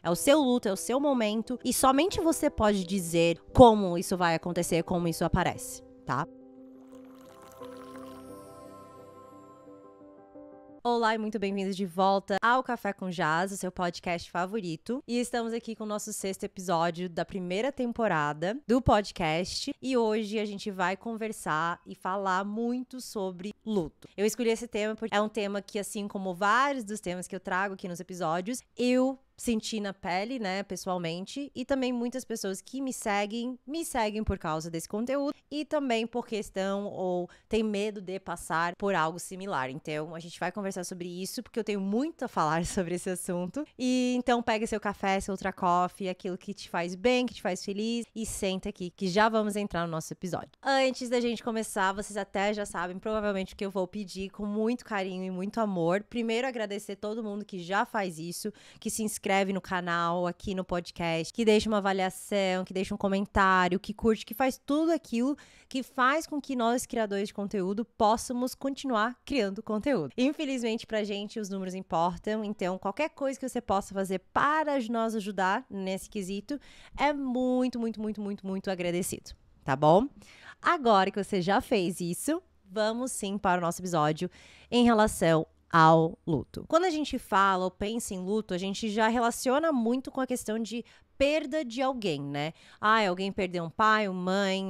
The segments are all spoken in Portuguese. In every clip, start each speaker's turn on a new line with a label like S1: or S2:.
S1: É o seu luto, é o seu momento. E somente você pode dizer como isso vai acontecer, como isso aparece, tá? Olá e muito bem-vindos de volta ao Café com Jazz, o seu podcast favorito. E estamos aqui com o nosso 6º episódio da primeira temporada do podcast. E hoje a gente vai conversar e falar muito sobre luto. Eu escolhi esse tema porque é um tema que, assim como vários dos temas que eu trago aqui nos episódios, eu senti na pele, né, pessoalmente, e também muitas pessoas que me seguem por causa desse conteúdo e também por questão ou tem medo de passar por algo similar. Então, a gente vai conversar sobre isso porque eu tenho muito a falar sobre esse assunto. E então pega seu café, seu ultra coffee, aquilo que te faz bem, que te faz feliz e senta aqui que já vamos entrar no nosso episódio. Antes da gente começar, vocês até já sabem provavelmente o que eu vou pedir com muito carinho e muito amor. Primeiro, agradecer todo mundo que já faz isso, que se inscreve no canal, aqui no podcast, que deixa uma avaliação, que deixa um comentário, que curte, que faz tudo aquilo que faz com que nós, criadores de conteúdo, possamos continuar criando conteúdo. Infelizmente, pra gente, os números importam, então qualquer coisa que você possa fazer para nos ajudar nesse quesito é muito, muito, muito, muito, muito agradecido, tá bom? Agora que você já fez isso, vamos sim para o nosso episódio em relação ao luto. Quando a gente fala ou pensa em luto, a gente já relaciona muito com a questão de perda de alguém, né? Alguém perdeu um pai, uma mãe,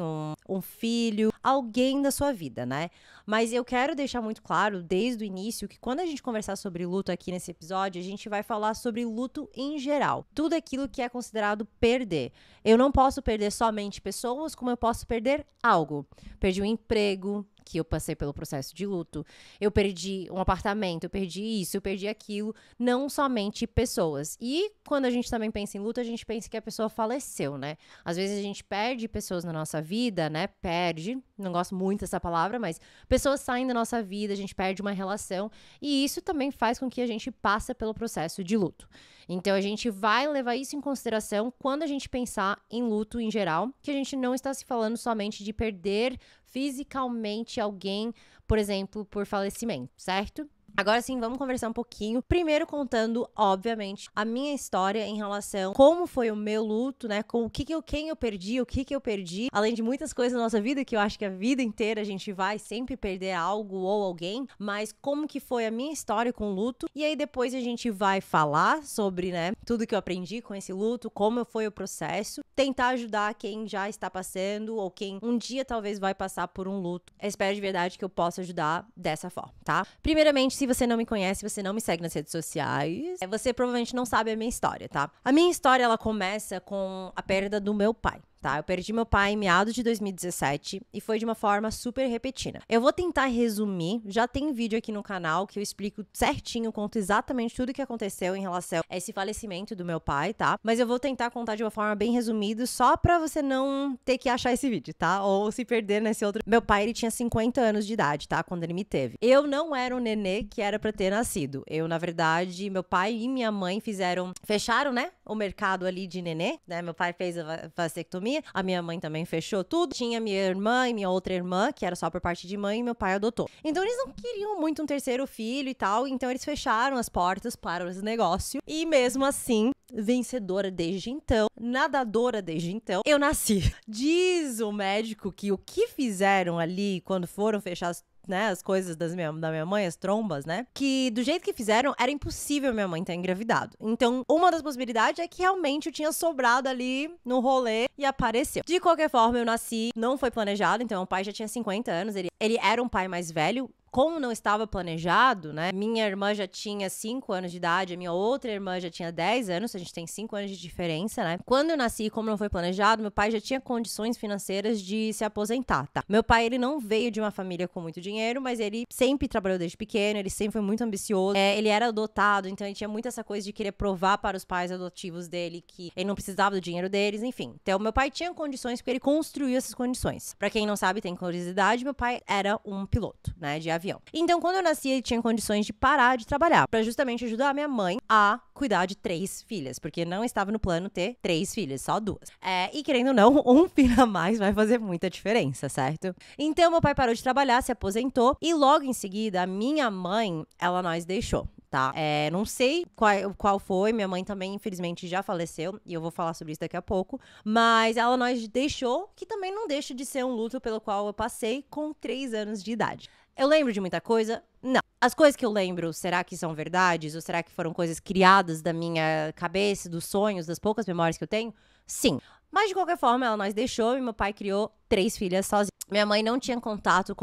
S1: um filho, alguém da sua vida, né? Mas eu quero deixar muito claro desde o início que quando a gente conversar sobre luto aqui nesse episódio, a gente vai falar sobre luto em geral. Tudo aquilo que é considerado perder. Eu não posso perder somente pessoas, como eu posso perder algo. Perdi um emprego, que eu passei pelo processo de luto, eu perdi um apartamento, eu perdi isso, eu perdi aquilo, não somente pessoas. E quando a gente também pensa em luto, a gente pensa que a pessoa faleceu, né? Às vezes a gente perde pessoas na nossa vida, né? Perde, não gosto muito dessa palavra, mas pessoas saem da nossa vida, a gente perde uma relação, e isso também faz com que a gente passe pelo processo de luto. Então a gente vai levar isso em consideração quando a gente pensar em luto em geral, que a gente não está se falando somente de perder fisicamente alguém, por exemplo, por falecimento, certo? Agora sim, vamos conversar um pouquinho. Primeiro contando, obviamente, a minha história em relação a como foi o meu luto, né? Com quem eu perdi, o que eu perdi. Além de muitas coisas na nossa vida, que eu acho que a vida inteira a gente vai sempre perder algo ou alguém. Mas como que foi a minha história com o luto. E aí depois a gente vai falar sobre, né? Tudo que eu aprendi com esse luto, como foi o processo. Tentar ajudar quem já está passando ou quem um dia talvez vai passar por um luto. Eu espero de verdade que eu possa ajudar dessa forma, tá? Primeiramente, se você não me conhece, você não me segue nas redes sociais, você provavelmente não sabe a minha história, tá? A minha história, ela começa com a perda do meu pai. Tá, eu perdi meu pai em meados de 2017 e foi de uma forma super repentina. Eu vou tentar resumir, já tem vídeo aqui no canal que eu explico certinho, conto exatamente tudo o que aconteceu em relação a esse falecimento do meu pai, tá? Mas eu vou tentar contar de uma forma bem resumida, só pra você não ter que achar esse vídeo, tá? Ou se perder nesse outro. Meu pai, ele tinha 50 anos de idade, tá? Quando ele me teve. Eu não era o nenê que era pra ter nascido. Eu, na verdade, meu pai e minha mãe fecharam, né? O mercado ali de nenê, né? Meu pai fez a vasectomia. A minha mãe também fechou tudo. Tinha minha irmã e minha outra irmã, que era só por parte de mãe, e meu pai adotou. Então eles não queriam muito um terceiro filho e tal, então eles fecharam as portas para esse negócio. E mesmo assim, vencedora desde então, nadadora desde então, eu nasci. Diz o médico que o que fizeram ali quando foram fechar as coisas da minha mãe, as trombas, né? Que do jeito que fizeram, era impossível minha mãe ter engravidado. Então, uma das possibilidades é que realmente eu tinha sobrado ali no rolê e apareceu. De qualquer forma, eu nasci, não foi planejado, então o pai já tinha 50 anos, ele era um pai mais velho. Como não estava planejado, né? Minha irmã já tinha 5 anos de idade, a minha outra irmã já tinha 10 anos, a gente tem 5 anos de diferença, né? Quando eu nasci, como não foi planejado, meu pai já tinha condições financeiras de se aposentar, tá? Meu pai, ele não veio de uma família com muito dinheiro, mas ele sempre trabalhou desde pequeno, ele sempre foi muito ambicioso, ele era adotado, então ele tinha muito essa coisa de querer provar para os pais adotivos dele que ele não precisava do dinheiro deles, enfim. Então, meu pai tinha condições porque ele construiu essas condições. Pra quem não sabe, tem curiosidade, meu pai era um piloto, né, de avião. Então, quando eu nasci, ele tinha condições de parar de trabalhar, pra justamente ajudar a minha mãe a cuidar de 3 filhas, porque não estava no plano ter 3 filhas, só 2. E querendo ou não, um filho a mais vai fazer muita diferença, certo? Então, meu pai parou de trabalhar, se aposentou, e logo em seguida, a minha mãe, ela nos deixou. tá? Não sei qual foi, minha mãe também, infelizmente, já faleceu, e eu vou falar sobre isso daqui a pouco, mas ela nos deixou, que também não deixa de ser um luto pelo qual eu passei com 3 anos de idade. Eu lembro de muita coisa? Não. As coisas que eu lembro, será que são verdades? Ou será que foram coisas criadas da minha cabeça, dos sonhos, das poucas memórias que eu tenho? Sim. Mas, de qualquer forma, ela nos deixou e meu pai criou 3 filhas sozinha. Minha mãe não tinha contato,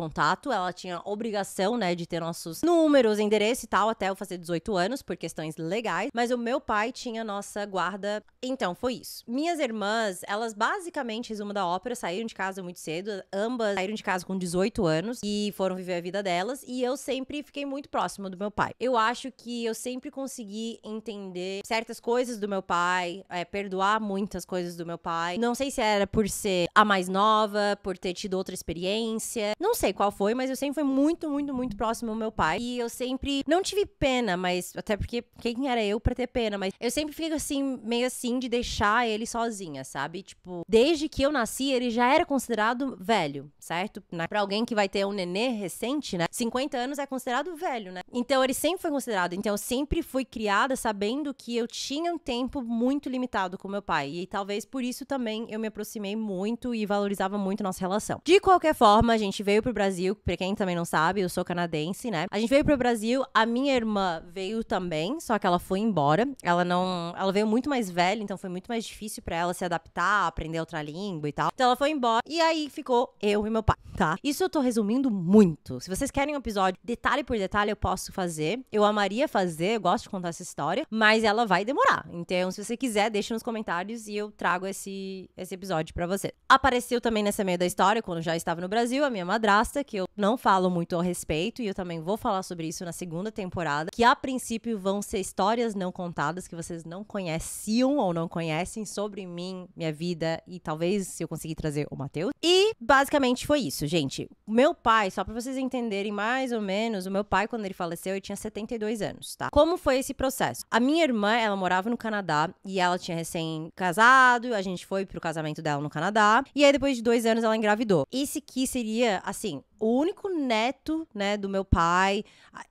S1: ela tinha obrigação, né, de ter nossos números, endereço e tal, até eu fazer 18 anos, por questões legais, mas o meu pai tinha nossa guarda, então foi isso. Minhas irmãs, elas basicamente, resumo da ópera, saíram de casa muito cedo, ambas saíram de casa com 18 anos e foram viver a vida delas, e eu sempre fiquei muito próxima do meu pai. Eu acho que eu sempre consegui entender certas coisas do meu pai, perdoar muitas coisas do meu pai. Não sei se era por ser a mais nova, por ter tido outra experiência. Não sei qual foi, mas eu sempre fui muito, muito, muito próximo ao meu pai. E eu sempre não tive pena, mas até porque quem era eu pra ter pena? Mas eu sempre fico assim, meio assim, de deixar ele sozinha, sabe? Tipo, desde que eu nasci, ele já era considerado velho, certo? Né? Pra alguém que vai ter um nenê recente, né? 50 anos é considerado velho, né? Então ele sempre foi considerado. Então eu sempre fui criada sabendo que eu tinha um tempo muito limitado com meu pai. E talvez por isso também eu me aproximei muito e valorizava muito nossa relação. De qualquer forma, a gente veio pro Brasil, pra quem também não sabe, eu sou canadense, né? A gente veio pro Brasil, a minha irmã veio também, só que ela foi embora. Ela veio muito mais velha, então foi muito mais difícil pra ela se adaptar, aprender outra língua e tal. Então ela foi embora e aí ficou eu e meu pai, tá? Isso eu tô resumindo muito. Se vocês querem um episódio detalhe por detalhe, eu posso fazer. Eu amaria fazer, eu gosto de contar essa história, mas ela vai demorar. Então, se você quiser, deixa nos comentários e eu trago esse episódio pra você. Apareceu também nessa meio da história, quando já estava no Brasil, a minha madrasta, que eu não falo muito ao respeito, e eu também vou falar sobre isso na segunda temporada, que a princípio vão ser histórias não contadas, que vocês não conheciam ou não conhecem sobre mim, minha vida, e talvez se eu conseguir trazer o Matheus. E basicamente foi isso, gente. O meu pai, só pra vocês entenderem mais ou menos, o meu pai, quando ele faleceu, ele tinha 72 anos, tá? Como foi esse processo? A minha irmã, ela morava no Canadá, e ela tinha recém-casado, a gente foi pro casamento dela no Canadá, e aí depois de 2 anos ela engravidou. Esse aqui seria, assim, o único neto, né, do meu pai.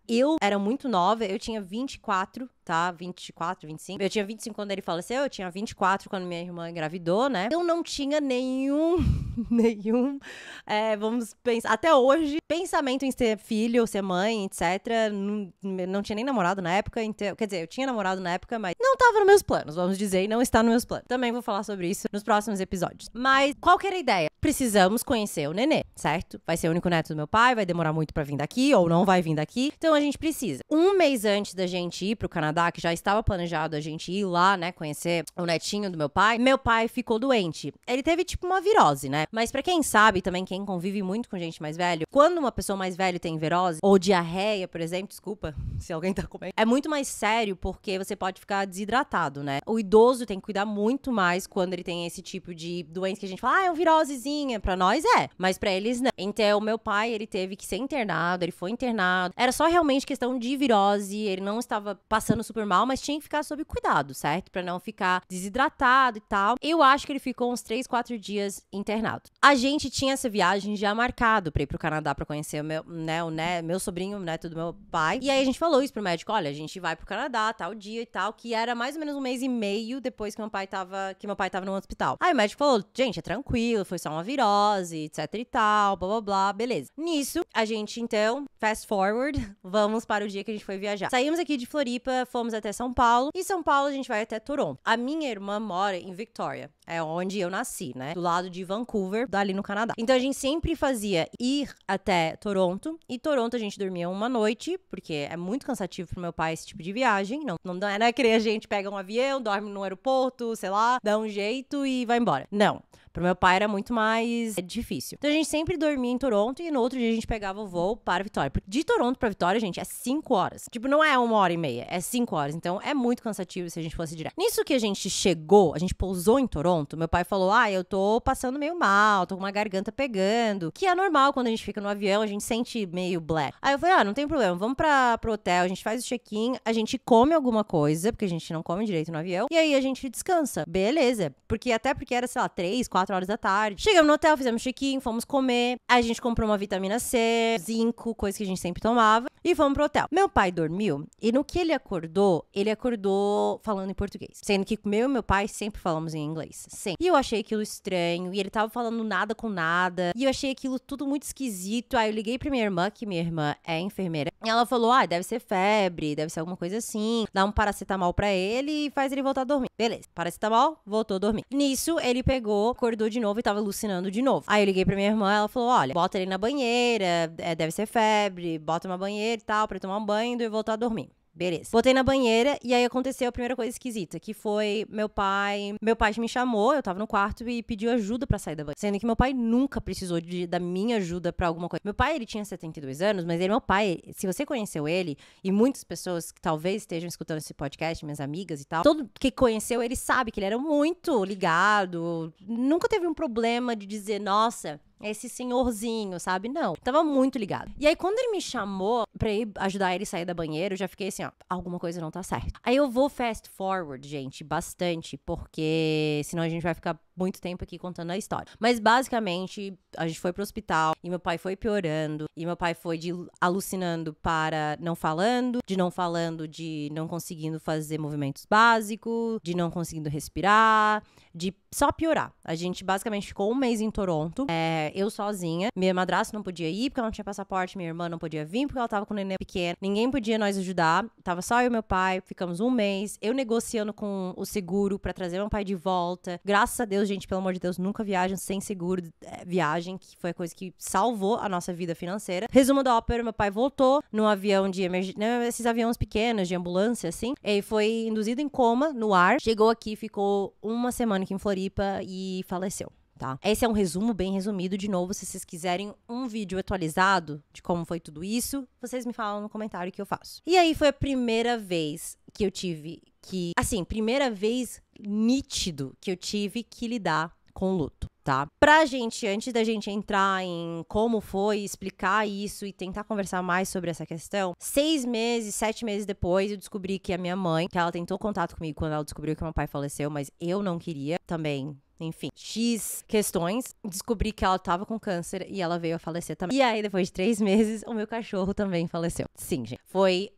S1: Eu era muito nova, eu tinha 24, tá? 24, 25. Eu tinha 25 quando ele faleceu, eu tinha 24 quando minha irmã engravidou, né? Eu não tinha nenhum, vamos pensar, até hoje, pensamento em ser filho ou ser mãe, etc. Não tinha nem namorado na época, então, quer dizer, eu tinha namorado na época, mas não tava nos meus planos, vamos dizer, e não está nos meus planos. Também vou falar sobre isso nos próximos episódios. Mas, qual que era a ideia? Precisamos conhecer o nenê, certo? Vai ser o único neto do meu pai, vai demorar muito pra vir daqui, ou não vai vir daqui. Então a gente precisa. Um mês antes da gente ir pro Canadá, que já estava planejado a gente ir lá, né, conhecer o netinho do meu pai ficou doente. Ele teve tipo uma virose, né? Mas pra quem sabe, também quem convive muito com gente mais velho, quando uma pessoa mais velha tem virose, ou diarreia, por exemplo, desculpa se alguém tá comendo, é muito mais sério porque você pode ficar desidratado, né? O idoso tem que cuidar muito mais quando ele tem esse tipo de doença que a gente fala, é um virosezinho. Pra nós mas pra eles não. Então, meu pai, ele teve que ser internado, ele foi internado. Era só realmente questão de virose, ele não estava passando super mal, mas tinha que ficar sob cuidado, certo? Pra não ficar desidratado e tal. Eu acho que ele ficou uns 3, 4 dias internado. A gente tinha essa viagem já marcado pra ir pro Canadá pra conhecer meu sobrinho, o neto do meu pai. E aí a gente falou isso pro médico, olha, a gente vai pro Canadá, tal dia e tal, que era mais ou menos 1 mês e meio depois que meu pai tava no hospital. Aí o médico falou, gente, é tranquilo, foi só uma virose, etc e tal, blá blá blá, beleza. Nisso, a gente então, fast forward, vamos para o dia que a gente foi viajar. Saímos aqui de Floripa, fomos até São Paulo, e São Paulo a gente vai até Toronto. A minha irmã mora em Victoria, é onde eu nasci, né? Do lado de Vancouver, dali no Canadá. Então a gente sempre fazia ir até Toronto, e Toronto a gente dormia uma noite, porque é muito cansativo pro meu pai esse tipo de viagem, não é que a gente pega um avião, dorme no aeroporto, sei lá, dá um jeito e vai embora. Não. Pro meu pai era muito mais difícil. Então a gente sempre dormia em Toronto e no outro dia a gente pegava o voo para Vitória. Porque de Toronto pra Vitória, gente, é 5 horas. Tipo, não é 1h30, é 5 horas. Então é muito cansativo se a gente fosse direto. Nisso que a gente chegou, a gente pousou em Toronto, meu pai falou, eu tô passando meio mal, tô com uma garganta pegando. Que é normal quando a gente fica no avião, a gente sente meio blé. Aí eu falei, não tem problema, vamos pro hotel, a gente faz o check-in, a gente come alguma coisa, porque a gente não come direito no avião, e aí a gente descansa. Beleza. Até porque era, sei lá, 3, 4 4 horas da tarde. Chegamos no hotel, fizemos check-in, fomos comer. Aí a gente comprou uma vitamina C, zinco, coisa que a gente sempre tomava. E fomos pro hotel. Meu pai dormiu e no que ele acordou falando em português. Sendo que eu e meu pai sempre falamos em inglês. Sempre. E eu achei aquilo estranho. E ele tava falando nada com nada. E eu achei aquilo tudo muito esquisito. Aí eu liguei pra minha irmã, que minha irmã é enfermeira. E ela falou, deve ser febre, deve ser alguma coisa assim. Dá um paracetamol pra ele e faz ele voltar a dormir. Beleza. Paracetamol, voltou a dormir. Nisso, ele pegou, acordou de novo e tava alucinando de novo. Aí eu liguei pra minha irmã, ela falou, olha, bota ele na banheira, deve ser febre, bota uma banheira e tal, pra ele tomar um banho e voltar a dormir. Beleza. Botei na banheira e aí aconteceu a primeira coisa esquisita, que foi meu pai me chamou, eu tava no quarto e pediu ajuda pra sair da banheira. Sendo que meu pai nunca precisou da minha ajuda pra alguma coisa. Meu pai, ele tinha 72 anos, mas meu pai, se você conheceu ele, e muitas pessoas que talvez estejam escutando esse podcast, minhas amigas e tal, todo que conheceu ele sabe que ele era muito ligado, nunca teve um problema de dizer, nossa, esse senhorzinho, sabe? Não. Tava muito ligado. E aí, quando ele me chamou pra ir ajudar ele a sair da banheira, eu já fiquei assim, alguma coisa não tá certa. Aí eu vou fast forward, gente, bastante, porque senão a gente vai ficar muito tempo aqui contando a história. Mas, basicamente, a gente foi pro hospital e meu pai foi piorando. E meu pai foi de alucinando para não falando, de não conseguindo fazer movimentos básicos, de não conseguindo respirar, de só piorar. A gente, basicamente, ficou um mês em Toronto. Eu sozinha. Minha madrasta não podia ir porque ela não tinha passaporte. Minha irmã não podia vir porque ela tava com o neném pequeno. Ninguém podia nos ajudar. Tava só eu e meu pai. Ficamos um mês. Eu negociando com o seguro pra trazer meu pai de volta. Graças a Deus, gente, pelo amor de Deus, nunca viajam sem seguro viagem, que foi a coisa que salvou a nossa vida financeira. Resumo da ópera, meu pai voltou num avião de emergência, esses aviões pequenos de ambulância, assim. Ele foi induzido em coma no ar. Chegou aqui, ficou uma semana aqui em Floripa e faleceu. Tá? Esse é um resumo bem resumido. De novo, se vocês quiserem um vídeo atualizado de como foi tudo isso, vocês me falam no comentário que eu faço. E aí foi a primeira vez que eu tive que... Assim, primeira vez nítido que eu tive que lidar com luto, tá? Antes da gente entrar em como foi, explicar isso e tentar conversar mais sobre essa questão, 6 meses, 7 meses depois, eu descobri que a minha mãe, que ela tentou contato comigo quando ela descobriu que meu pai faleceu, mas eu não queria também. Enfim, X questões. Descobri que ela tava com câncer e ela veio a falecer também. E aí, depois de 3 meses, o meu cachorro também faleceu. Sim, gente. Foi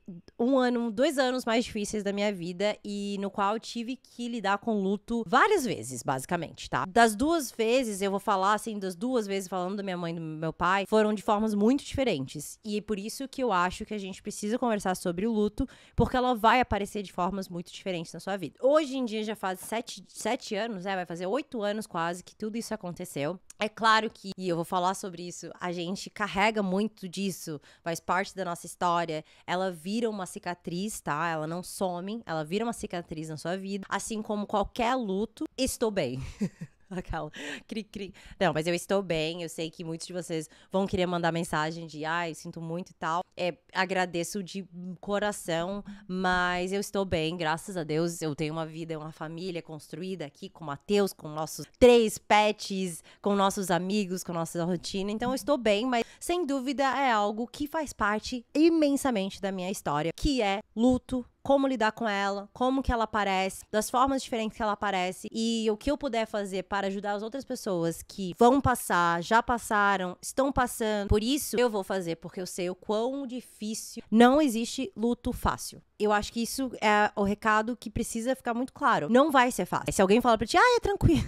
S1: 2 anos mais difíceis da minha vida e no qual eu tive que lidar com luto várias vezes, basicamente, tá? Das 2 vezes, eu vou falar assim, das 2 vezes falando da minha mãe e do meu pai, foram de formas muito diferentes. E é por isso que eu acho que a gente precisa conversar sobre o luto, porque ela vai aparecer de formas muito diferentes na sua vida. Hoje em dia já faz 7 anos, vai fazer 8 anos quase que tudo isso aconteceu. É claro que, e eu vou falar sobre isso, a gente carrega muito disso, faz parte da nossa história. Ela vira uma cicatriz, tá? Ela não some, ela vira uma cicatriz na sua vida. Assim como qualquer luto, estou bem. Aquela cri-cri. Não, mas eu estou bem. Eu sei que muitos de vocês vão querer mandar mensagem de eu sinto muito e tal. Agradeço de coração, mas eu estou bem, graças a Deus. Eu tenho uma vida, uma família construída aqui com o Matheus, com nossos 3 pets, com nossos amigos, com nossa rotina. Então eu estou bem, mas sem dúvida é algo que faz parte imensamente da minha história, que é luto. Como lidar com ela, como que ela aparece, das formas diferentes que ela aparece e o que eu puder fazer para ajudar as outras pessoas que vão passar, já passaram, estão passando. Por isso eu vou fazer, porque eu sei o quão difícil. Não existe luto fácil. Eu acho que isso é o recado que precisa ficar muito claro. Não vai ser fácil. Se alguém fala pra ti, é tranquilo.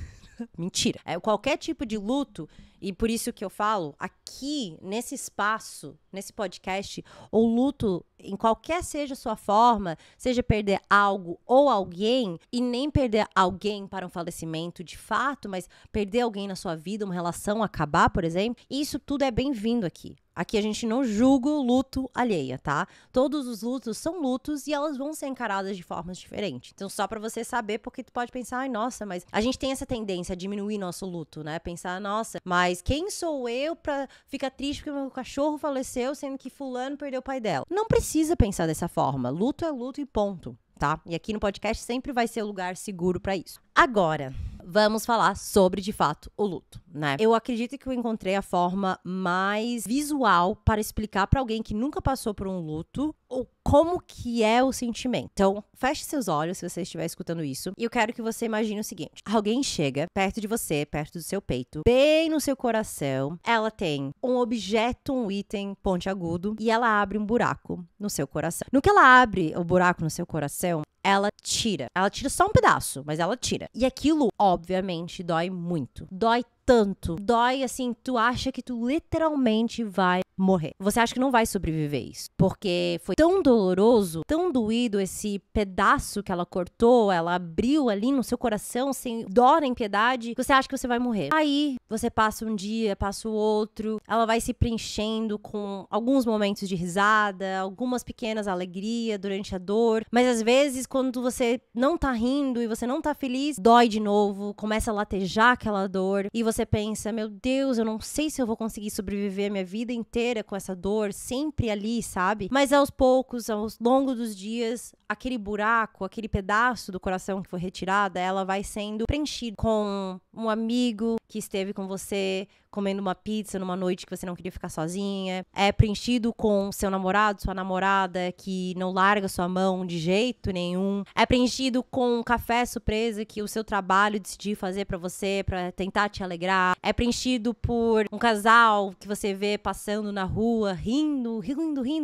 S1: Mentira. Qualquer tipo de luto, e por isso que eu falo, aqui, nesse espaço, nesse podcast, o luto, em qualquer seja a sua forma, seja perder algo ou alguém, e nem perder alguém para um falecimento de fato, mas perder alguém na sua vida, uma relação acabar, por exemplo, isso tudo é bem-vindo aqui. Aqui a gente não julga o luto alheia, tá? Todos os lutos são lutos e elas vão ser encaradas de formas diferentes. Então, só pra você saber, porque tu pode pensar, nossa, mas a gente tem essa tendência a diminuir nosso luto, né? Pensar, nossa, mas quem sou eu pra ficar triste porque meu cachorro faleceu, sendo que fulano perdeu o pai dela? Não precisa pensar dessa forma. Luto é luto e ponto, tá? E aqui no podcast sempre vai ser o lugar seguro pra isso. Agora, vamos falar sobre, de fato, o luto. né? Eu acredito que eu encontrei a forma mais visual para explicar para alguém que nunca passou por um luto como que é o sentimento. Então, feche seus olhos se você estiver escutando isso. E eu quero que você imagine o seguinte. Alguém chega perto de você, perto do seu peito, bem no seu coração. Ela tem um objeto, um item pontiagudo, e ela abre um buraco no seu coração. No que ela abre o buraco no seu coração, ela tira. Ela tira só um pedaço, mas ela tira. E aquilo, obviamente, dói muito. Dói tanto. Dói, assim, tu acha que tu literalmente vai morrer. Você acha que não vai sobreviver isso. Porque foi tão doloroso, tão doído esse pedaço que ela cortou, ela abriu ali no seu coração, sem dó nem piedade, que você acha que você vai morrer. Aí, você passa um dia, passa o outro, ela vai se preenchendo com alguns momentos de risada, algumas pequenas alegrias durante a dor, mas às vezes, quando você não tá rindo e você não tá feliz, dói de novo, começa a latejar aquela dor, e você pensa, meu Deus, eu não sei se eu vou conseguir sobreviver a minha vida inteira com essa dor, sempre ali, sabe? Mas aos poucos, ao longo dos dias, aquele buraco, aquele pedaço do coração que foi retirado, ela vai sendo preenchido com um amigo que esteve com você, comendo uma pizza numa noite que você não queria ficar sozinha. É preenchido com seu namorado, sua namorada, que não larga sua mão de jeito nenhum. É preenchido com um café surpresa que o seu trabalho decidiu fazer pra você, pra tentar te alegrar. É preenchido por um casal que você vê passando na rua, rindo,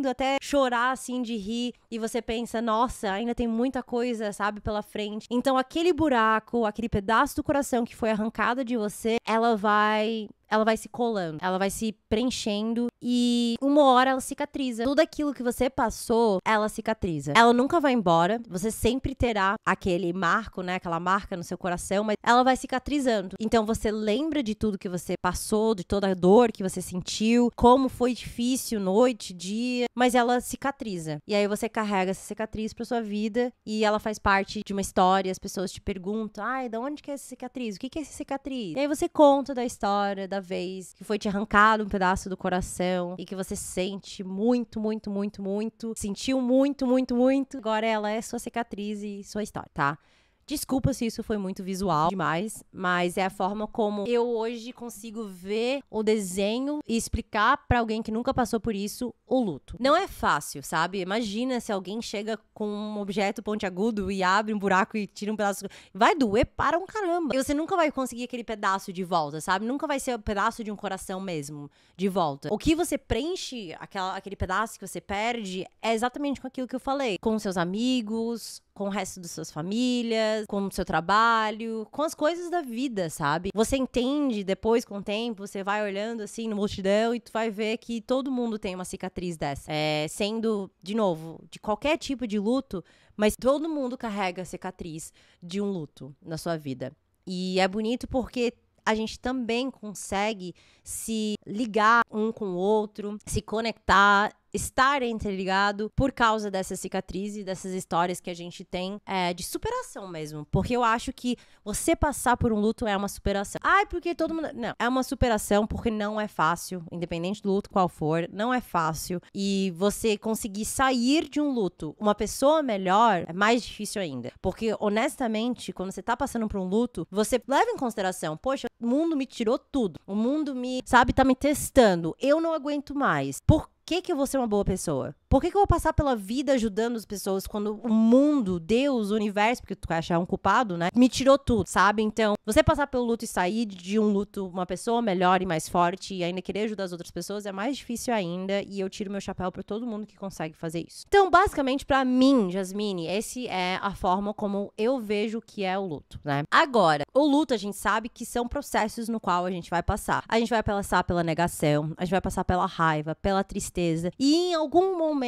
S1: até chorar, assim, de rir. E você pensa, nossa, ainda tem muita coisa, sabe, pela frente. Então, aquele buraco, aquele pedaço do coração que foi arrancado de você, ela vai se colando, ela vai se preenchendo e uma hora ela cicatriza. Tudo aquilo que você passou, ela cicatriza. Ela nunca vai embora, você sempre terá aquele marco, né, aquela marca no seu coração, mas ela vai cicatrizando. Então você lembra de tudo que você passou, de toda a dor que você sentiu, como foi difícil, noite, dia, mas ela cicatriza. E aí você carrega essa cicatriz pra sua vida e ela faz parte de uma história, as pessoas te perguntam, ai, de onde que é essa cicatriz? O que que é essa cicatriz? E aí você conta da história, da vez que foi te arrancado um pedaço do coração e que você sente muito, sentiu muito, agora ela é sua cicatriz e sua história, tá? Desculpa se isso foi muito visual demais, mas é a forma como eu hoje consigo ver o desenho e explicar pra alguém que nunca passou por isso o luto. Não é fácil, sabe? Imagina se alguém chega com um objeto pontiagudo e abre um buraco e tira um pedaço. Vai doer para um caramba. E você nunca vai conseguir aquele pedaço de volta, sabe? Nunca vai ser o pedaço de um coração mesmo de volta. O que você preenche, aquele pedaço que você perde, é exatamente com aquilo que eu falei. Com seus amigos, com o resto das suas famílias, com o seu trabalho, com as coisas da vida, sabe? Você entende depois, com o tempo, você vai olhando assim no multidão e tu vai ver que todo mundo tem uma cicatriz dessa. Sendo, de novo, de qualquer tipo de luto, mas todo mundo carrega a cicatriz de um luto na sua vida. E é bonito porque a gente também consegue se ligar um com o outro, se conectar, estar interligado por causa dessa cicatriz e dessas histórias que a gente tem de superação mesmo. Porque eu acho que você passar por um luto é uma superação. Ai, porque todo mundo... Não, é uma superação porque não é fácil, independente do luto qual for, não é fácil. E você conseguir sair de um luto, uma pessoa melhor, é mais difícil ainda. Porque, honestamente, quando você tá passando por um luto, você leva em consideração, poxa, o mundo me tirou tudo. O mundo me, sabe, tá me testando. Eu não aguento mais. Por que eu vou ser uma boa pessoa? Por que eu vou passar pela vida ajudando as pessoas quando o mundo, Deus, o universo, porque tu quer achar um culpado, né? Me tirou tudo, sabe? Então, você passar pelo luto e sair de um luto uma pessoa melhor e mais forte e ainda querer ajudar as outras pessoas é mais difícil ainda e eu tiro meu chapéu pra todo mundo que consegue fazer isso. Então, basicamente, pra mim, Jasmine, esse é a forma como eu vejo que é o luto, né? Agora, o luto a gente sabe que são processos no qual a gente vai passar. A gente vai passar pela negação, a gente vai passar pela raiva, pela tristeza e em algum momento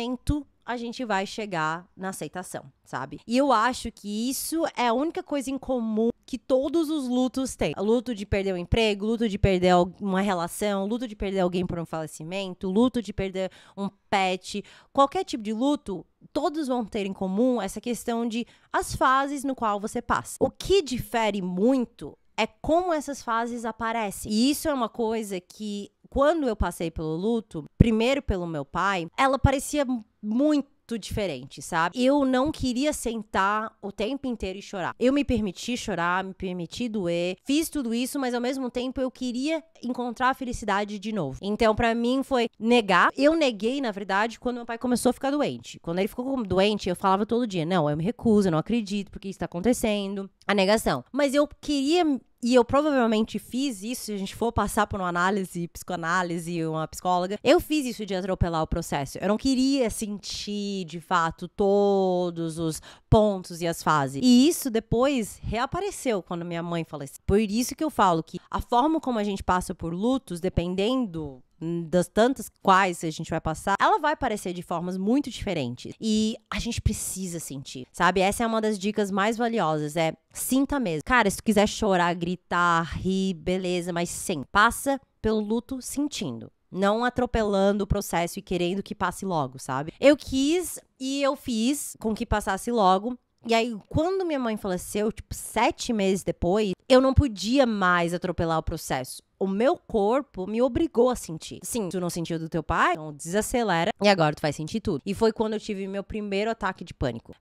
S1: a gente vai chegar na aceitação, sabe? E eu acho que isso é a única coisa em comum que todos os lutos têm. O luto de perder o emprego, o luto de perder uma relação, o luto de perder alguém por um falecimento, o luto de perder um pet, qualquer tipo de luto, todos vão ter em comum essa questão de as fases no qual você passa. O que difere muito é como essas fases aparecem. E isso é uma coisa que, quando eu passei pelo luto, primeiro pelo meu pai, ela parecia muito muito diferente, sabe? Eu não queria sentar o tempo inteiro e chorar. Eu me permiti chorar, me permiti doer, fiz tudo isso, mas ao mesmo tempo eu queria encontrar a felicidade de novo. Então, pra mim, foi negar. Eu neguei, na verdade, quando meu pai começou a ficar doente. Quando ele ficou doente, eu falava todo dia, não, eu me recuso, eu não acredito, porque isso tá acontecendo. A negação. Mas eu queria... E eu provavelmente fiz isso, se a gente for passar por uma análise, psicoanálise, uma psicóloga, eu fiz isso de atropelar o processo. Eu não queria sentir, de fato, todos os pontos e as fases. E isso depois reapareceu quando minha mãe faleceu. Por isso que eu falo que a forma como a gente passa por lutos, dependendo das tantas quais a gente vai passar, ela vai aparecer de formas muito diferentes. E a gente precisa sentir, sabe? Essa é uma das dicas mais valiosas, sinta mesmo. Cara, se tu quiser chorar, gritar, rir, beleza, mas sim, passa pelo luto sentindo. Não atropelando o processo e querendo que passe logo, sabe? Eu quis e eu fiz com que passasse logo. E aí, quando minha mãe faleceu, 7 meses depois, eu não podia mais atropelar o processo. O meu corpo me obrigou a sentir. Sim, tu não sentiu do teu pai, então desacelera e agora tu vai sentir tudo. E foi quando eu tive meu primeiro ataque de pânico.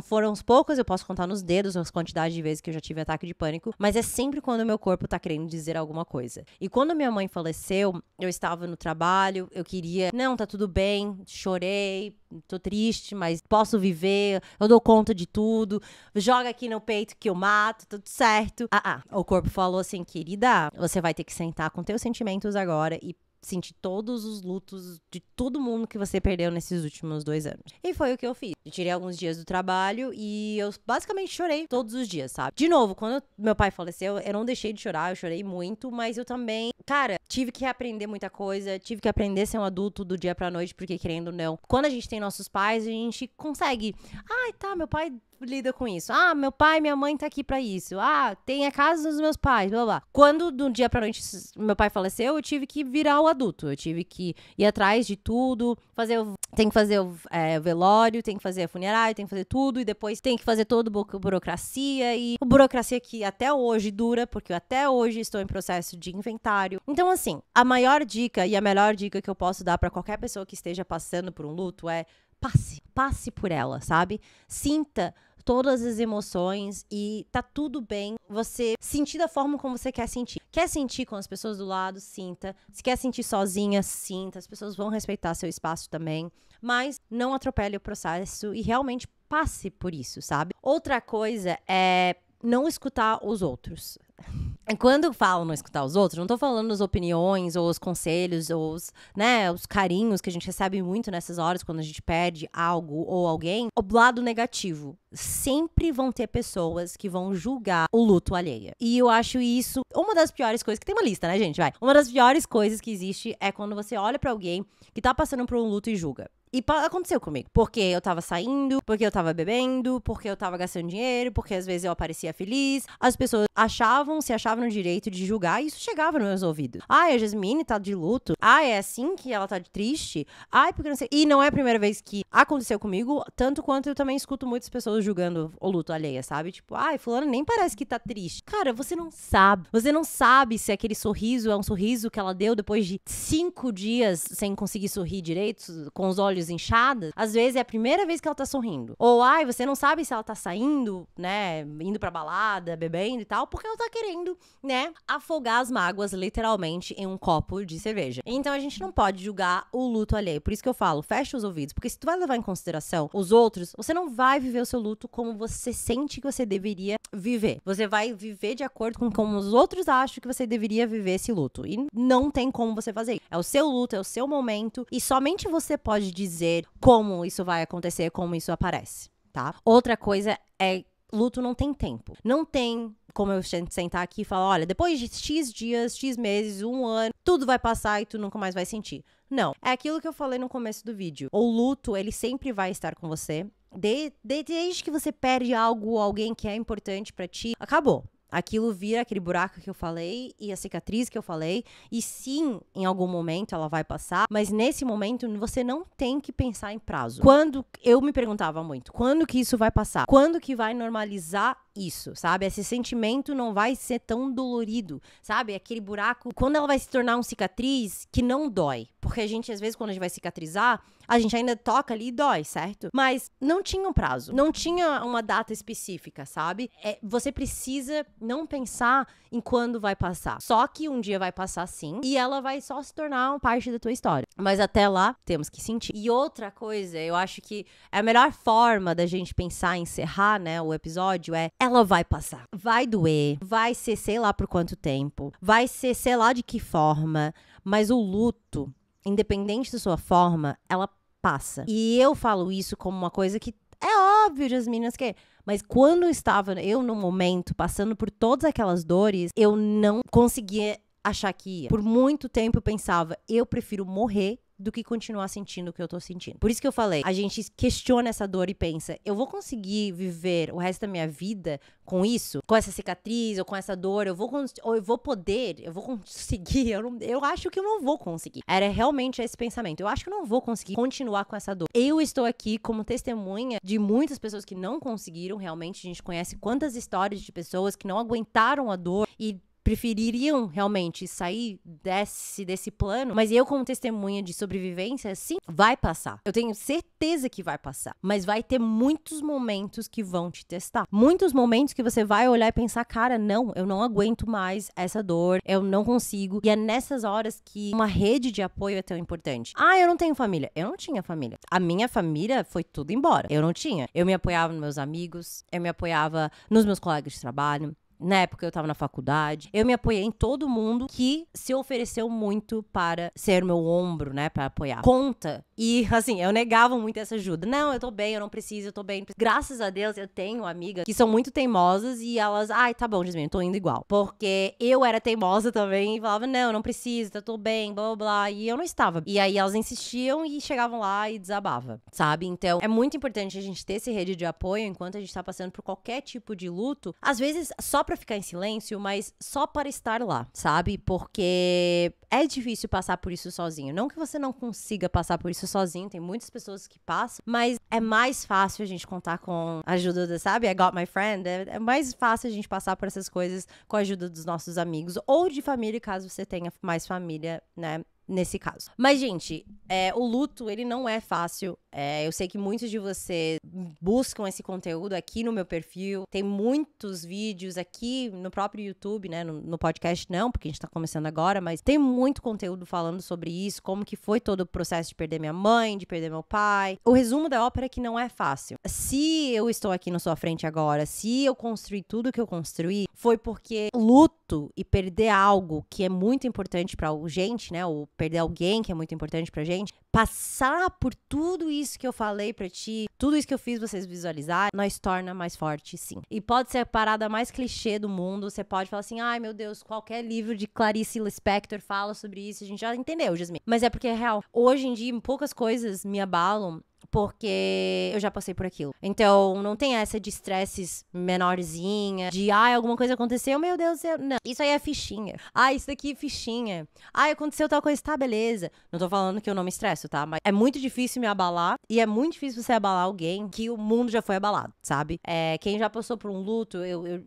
S1: Foram uns poucos, eu posso contar nos dedos as quantidades de vezes que eu já tive ataque de pânico, mas é sempre quando o meu corpo tá querendo dizer alguma coisa. E quando minha mãe faleceu, eu estava no trabalho, eu queria, não, tá tudo bem, chorei, tô triste, mas posso viver, eu dou conta de tudo, joga aqui no peito que eu mato, tudo certo. O corpo falou assim, querida, você vai ter que sentar com teus sentimentos agora e sentir todos os lutos de todo mundo que você perdeu nesses últimos 2 anos. E foi o que eu fiz. Eu tirei alguns dias do trabalho e eu basicamente chorei todos os dias, sabe? De novo, quando meu pai faleceu, eu não deixei de chorar, eu chorei muito, mas eu também, cara, tive que aprender muita coisa, tive que aprender a ser um adulto do dia pra noite, porque querendo ou não, quando a gente tem nossos pais, a gente consegue. Meu pai lida com isso. Meu pai e minha mãe tá aqui pra isso. Tem a casa dos meus pais, blá, blá. Quando, do dia pra noite, meu pai faleceu, eu tive que virar o adulto. Eu tive que ir atrás de tudo, tem que fazer o velório, tem que fazer a funerária, tem que fazer tudo, e depois tem que fazer toda a burocracia, e a burocracia que até hoje dura, porque eu até hoje estou em processo de inventário. Então, assim, a maior dica e a melhor dica que eu posso dar pra qualquer pessoa que esteja passando por um luto é passe por ela, sabe? Sinta todas as emoções e tá tudo bem você sentir da forma como você quer sentir. Quer sentir com as pessoas do lado? Sinta. Se quer sentir sozinha, sinta. As pessoas vão respeitar seu espaço também, mas não atropele o processo e realmente passe por isso, sabe? Outra coisa é não escutar os outros. Quando eu falo não escutar os outros, não tô falando as opiniões ou os conselhos ou os carinhos que a gente recebe muito nessas horas quando a gente perde algo ou alguém. O lado negativo. Sempre vão ter pessoas que vão julgar o luto alheia. E eu acho isso uma das piores coisas, que tem uma lista, né, gente? Uma das piores coisas que existe é quando você olha pra alguém que tá passando por um luto e julga. E aconteceu comigo. Porque eu tava saindo, porque eu tava bebendo, porque eu tava gastando dinheiro, porque às vezes eu aparecia feliz. As pessoas se achavam no direito de julgar e isso chegava nos meus ouvidos. A Jasmine tá de luto. É assim que ela tá triste. Porque não sei. E não é a primeira vez que aconteceu comigo, tanto quanto eu também escuto muitas pessoas julgando o luto alheia, sabe? Tipo, fulano nem parece que tá triste. Cara, você não sabe. Você não sabe se aquele sorriso é um sorriso que ela deu depois de 5 dias sem conseguir sorrir direito, com os olhos inchadas. Às vezes é a primeira vez que ela tá sorrindo. Ou, você não sabe se ela tá saindo, né, indo pra balada, bebendo e tal, porque ela tá querendo, né, afogar as mágoas, literalmente, em um copo de cerveja. Então a gente não pode julgar o luto alheio. Por isso que eu falo, fecha os ouvidos, porque se tu vai levar em consideração os outros, você não vai viver o seu luto como você sente que você deveria viver. Você vai viver de acordo com como os outros acham que você deveria viver esse luto. E não tem como você fazer isso. É o seu luto, é o seu momento, e somente você pode dizer como isso vai acontecer, como isso aparece, tá? Outra coisa é, luto não tem tempo. Não tem como eu sentar aqui e falar, olha, depois de X dias, X meses, 1 ano, tudo vai passar e tu nunca mais vai sentir. Não. É aquilo que eu falei no começo do vídeo. O luto, ele sempre vai estar com você. Desde que você perde algo ou alguém que é importante pra ti, acabou. Aquilo vira aquele buraco que eu falei e a cicatriz que eu falei. E sim, em algum momento ela vai passar, mas nesse momento você não tem que pensar em prazo. Eu me perguntava muito, quando que isso vai passar? Quando que vai normalizar isso, sabe? Esse sentimento não vai ser tão dolorido, sabe? Aquele buraco, quando ela vai se tornar uma cicatriz que não dói. Porque a gente, às vezes, quando a gente vai cicatrizar, a gente ainda toca ali e dói, certo? Mas não tinha um prazo, não tinha uma data específica, sabe? Você precisa não pensar em quando vai passar. Só que um dia vai passar sim, e ela vai só se tornar uma parte da tua história. Mas até lá, temos que sentir. E outra coisa, eu acho que a melhor forma da gente pensar em encerrar, né, o episódio ela vai passar. Vai doer, vai ser sei lá por quanto tempo, vai ser sei lá de que forma, mas o luto, independente da sua forma, ela passa. E eu falo isso como uma coisa que é óbvio, Jasmine, mas quando estava eu no momento, passando por todas aquelas dores, eu não conseguia achar que ia. Por muito tempo eu pensava, eu prefiro morrer do que continuar sentindo o que eu tô sentindo. Por isso que eu falei, a gente questiona essa dor e pensa, eu vou conseguir viver o resto da minha vida com isso? Com essa cicatriz ou com essa dor? Eu vou conseguir? Eu acho que eu não vou conseguir. Era realmente esse pensamento. Eu acho que eu não vou conseguir continuar com essa dor. Eu estou aqui como testemunha de muitas pessoas que não conseguiram realmente. A gente conhece quantas histórias de pessoas que não aguentaram a dor e prefeririam realmente sair desse plano, mas eu como testemunha de sobrevivência, sim, vai passar. Eu tenho certeza que vai passar, mas vai ter muitos momentos que vão te testar. Muitos momentos que você vai olhar e pensar, cara, não, eu não aguento mais essa dor, eu não consigo. E é nessas horas que uma rede de apoio é tão importante. Ah, eu não tenho família. Eu não tinha família. A minha família foi tudo embora. Eu não tinha. Eu me apoiava nos meus amigos, eu me apoiava nos meus colegas de trabalho. Na época eu tava na faculdade, eu me apoiei em todo mundo que se ofereceu muito para ser meu ombro, né, para apoiar. Conta. E, assim, eu negava muito essa ajuda. Não, eu tô bem, eu não preciso, eu tô bem. Graças a Deus, eu tenho amigas que são muito teimosas e elas, ai, tá bom, Jasmine, eu tô indo igual. Porque eu era teimosa também e falava, não, eu não preciso, eu tô bem, blá, blá, blá. E eu não estava. E aí elas insistiam e chegavam lá e desabava, sabe? Então, é muito importante a gente ter essa rede de apoio enquanto a gente tá passando por qualquer tipo de luto. Às vezes, só pra ficar em silêncio, mas só para estar lá, sabe? Porque é difícil passar por isso sozinho. Não que você não consiga passar por isso sozinho, tem muitas pessoas que passam, mas é mais fácil a gente contar com a ajuda sabe? I got my friend. É mais fácil a gente passar por essas coisas com a ajuda dos nossos amigos ou de família, caso você tenha mais família, né? Nesse caso. Mas, gente, o luto, ele não é fácil. Eu sei que muitos de vocês buscam esse conteúdo aqui no meu perfil. Tem muitos vídeos aqui no próprio YouTube, né? No podcast não, porque a gente tá começando agora, mas tem muito conteúdo falando sobre isso, como que foi todo o processo de perder minha mãe, de perder meu pai. O resumo da ópera é que não é fácil. Se eu estou aqui na sua frente agora, se eu construí tudo que eu construí, foi porque luto e perder algo que é muito importante pra gente, né? Ou perder alguém que é muito importante pra gente, passar por tudo isso que eu falei pra ti, tudo isso que eu fiz vocês visualizarem, nós torna mais forte, sim. E pode ser a parada mais clichê do mundo, você pode falar assim, ai meu Deus, qualquer livro de Clarice Lispector fala sobre isso, a gente já entendeu, Jasmine. Mas é porque é real. Hoje em dia, poucas coisas me abalam, porque eu já passei por aquilo. Então, não tem essa de estresses menorzinha, de, alguma coisa aconteceu, meu Deus do céu. Não, isso aí é fichinha. Isso daqui é fichinha. Aconteceu tal coisa, tá, beleza. Não tô falando que eu não me estresso, tá? Mas é muito difícil me abalar, e é muito difícil você abalar alguém que o mundo já foi abalado, sabe? Quem já passou por um luto,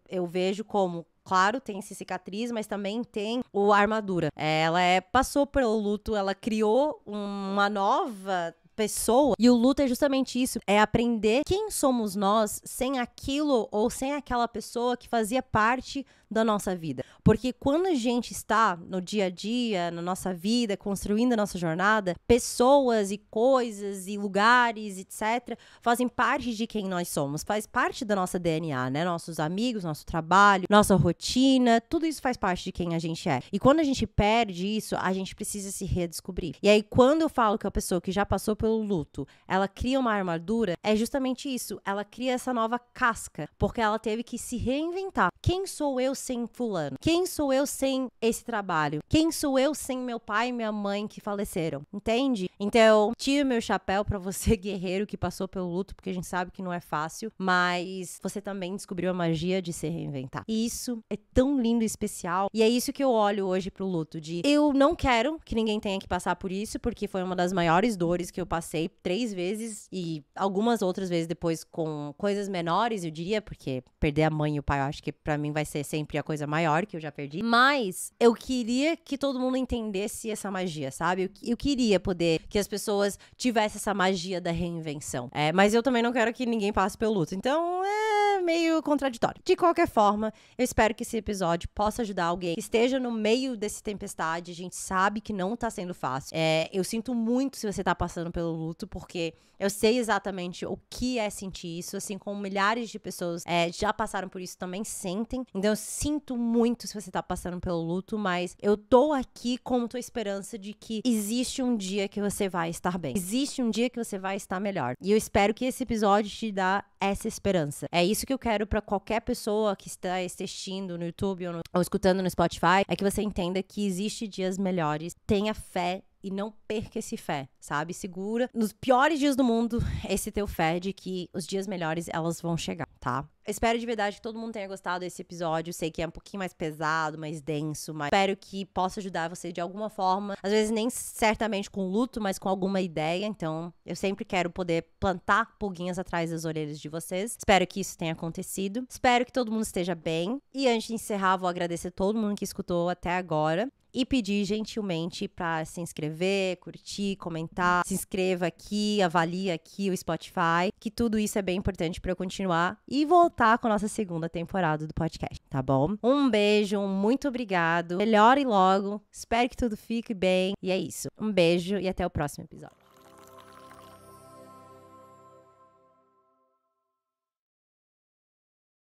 S1: eu vejo como... Claro, tem esse cicatriz, mas também tem a armadura. Ela passou pelo luto, ela criou uma nova pessoa. E o luto é justamente isso, é aprender quem somos nós sem aquilo ou sem aquela pessoa que fazia parte da nossa vida. Porque quando a gente está no dia a dia, na nossa vida, construindo a nossa jornada, pessoas e coisas e lugares, etc., fazem parte de quem nós somos, faz parte da nossa DNA, né? Nossos amigos, nosso trabalho, nossa rotina, tudo isso faz parte de quem a gente é. E quando a gente perde isso, a gente precisa se redescobrir. E aí, quando eu falo que a pessoa que já passou pelo luto, ela cria uma armadura, é justamente isso. Ela cria essa nova casca, porque ela teve que se reinventar. quem sou eu sem fulano? Quem sou eu sem esse trabalho? Quem sou eu sem meu pai e minha mãe que faleceram? Entende? Então, tiro meu chapéu pra você, guerreiro, que passou pelo luto, porque a gente sabe que não é fácil, mas você também descobriu a magia de se reinventar. E isso é tão lindo e especial. E é isso que eu olho hoje pro luto, de eu não quero que ninguém tenha que passar por isso, porque foi uma das maiores dores que eu passei 3 vezes e algumas outras vezes depois com coisas menores, eu diria, porque perder a mãe e o pai, eu acho que pra mim vai ser sempre a coisa maior que eu já perdi. Mas eu queria que todo mundo entendesse essa magia, sabe? Eu queria poder que as pessoas tivessem essa magia da reinvenção. Mas eu também não quero que ninguém passe pelo luto. Então é meio contraditório. De qualquer forma, eu espero que esse episódio possa ajudar alguém que esteja no meio desse tempestade. A gente sabe que não tá sendo fácil. Eu sinto muito se você tá passando pelo luto, porque eu sei exatamente o que é sentir isso, assim como milhares de pessoas já passaram por isso, também sentem. Então eu sinto muito se você tá passando pelo luto, mas eu tô aqui como tua esperança de que existe um dia que você vai estar bem. Existe um dia que você vai estar melhor. E eu espero que esse episódio te dá essa esperança. É isso que eu quero pra qualquer pessoa que está assistindo no YouTube ou escutando no Spotify, é que você entenda que existe dias melhores. Tenha fé e não perca esse fé, sabe? Segura nos piores dias do mundo esse teu fé de que os dias melhores, elas vão chegar, tá? Eu espero de verdade que todo mundo tenha gostado desse episódio. Sei que é um pouquinho mais pesado, mais denso, mas espero que possa ajudar você de alguma forma. Às vezes nem certamente com luto, mas com alguma ideia. Então, eu sempre quero poder plantar pulguinhas atrás das orelhas de vocês. Espero que isso tenha acontecido. Espero que todo mundo esteja bem. E antes de encerrar, vou agradecer todo mundo que escutou até agora. E pedir gentilmente para se inscrever, curtir, comentar. Se inscreva aqui, avalie aqui o Spotify, que tudo isso é bem importante para eu continuar e voltar com a nossa segunda temporada do podcast, tá bom? Um beijo, muito obrigado. Melhore logo. Espero que tudo fique bem. E é isso. Um beijo e até o próximo episódio.